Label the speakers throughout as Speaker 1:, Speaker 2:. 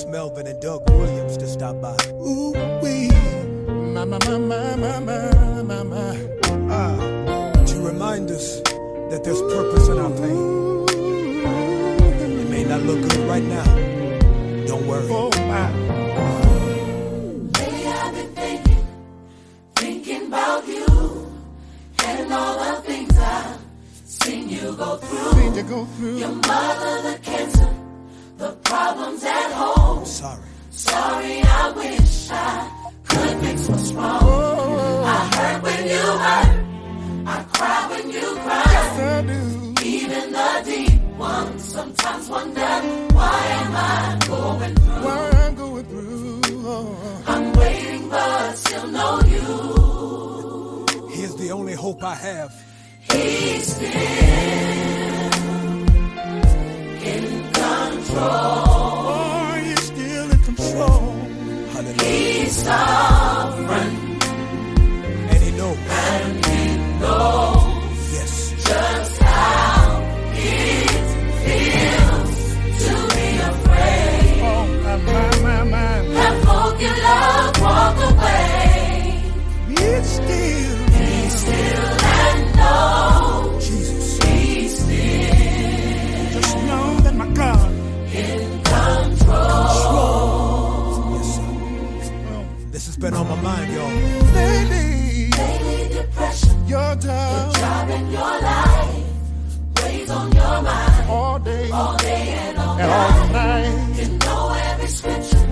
Speaker 1: Alex Melvin and Doug Williams to stop by.
Speaker 2: Ooh wee, my.
Speaker 1: To remind us that there's purpose in our pain. It may not look good right now. Don't worry.
Speaker 2: Oh my.
Speaker 3: Lately I've been thinking about you and all the things I've seen you go through. Your mother, the cancer, the problems at home.
Speaker 1: Sorry,
Speaker 3: I wish I could fix what's wrong. I hurt when you hurt. I cry when you cry.
Speaker 2: Yes, I do.
Speaker 3: Even the deep ones sometimes wonder, why am I going through?
Speaker 2: Why I'm going through. Oh.
Speaker 3: I'm waiting but still know you.
Speaker 1: here's the only hope I have.
Speaker 3: He's still in control.
Speaker 2: Oh, you're still in control.
Speaker 1: Hallelujah.
Speaker 3: He's sovereign.
Speaker 1: And he knows.
Speaker 3: And he knows
Speaker 1: Yes.
Speaker 3: just how it feels to be afraid.
Speaker 2: Oh, my.
Speaker 3: Have broken love, walk away.
Speaker 2: It's still.
Speaker 3: Be still and know
Speaker 1: Jesus.
Speaker 3: he's still
Speaker 2: Just know that my God.
Speaker 3: in control.
Speaker 1: Yes, sir. This has been on my mind, y'all.
Speaker 2: Daily,
Speaker 3: Daily depression,
Speaker 2: your time.
Speaker 3: job in your life weighs on your mind
Speaker 2: All day
Speaker 3: and all
Speaker 2: and all night.
Speaker 3: You know every scripture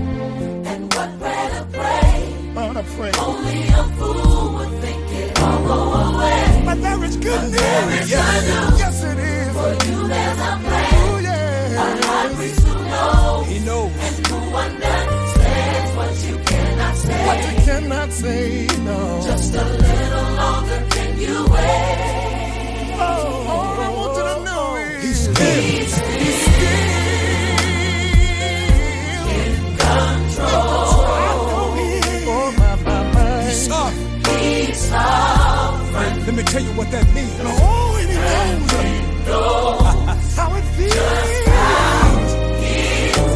Speaker 3: and what prayer to pray.
Speaker 2: Unafraid.
Speaker 3: Only a fool would think it all go away.
Speaker 2: But there is good news.
Speaker 3: There is good news.
Speaker 2: Yes, it is.
Speaker 3: For you there's a
Speaker 2: Oh,
Speaker 3: plan. A
Speaker 2: yeah.
Speaker 3: high priest who knows
Speaker 1: He knows.
Speaker 3: and who understands what you cannot say.
Speaker 2: What you cannot say, no.
Speaker 3: Just a little longer, can you wait?
Speaker 2: All I want you to know is
Speaker 1: He's still.
Speaker 3: He's still
Speaker 2: in
Speaker 3: control.
Speaker 2: Oh, my.
Speaker 1: Sorry.
Speaker 3: He's sovereign.
Speaker 1: Let me tell you what that means.
Speaker 2: Oh, and he knows how it feels.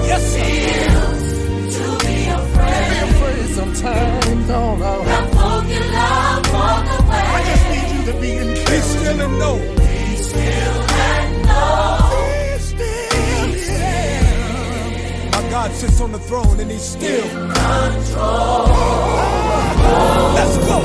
Speaker 1: Yes, sir.
Speaker 3: To be afraid.
Speaker 2: Be afraid sometimes. Oh, no.
Speaker 3: Have broken love, walk away.
Speaker 2: I just need you to be in
Speaker 1: Be still and know.
Speaker 3: Be still and know.
Speaker 1: My God sits on the throne and he's still.
Speaker 3: Control.
Speaker 1: Let's go.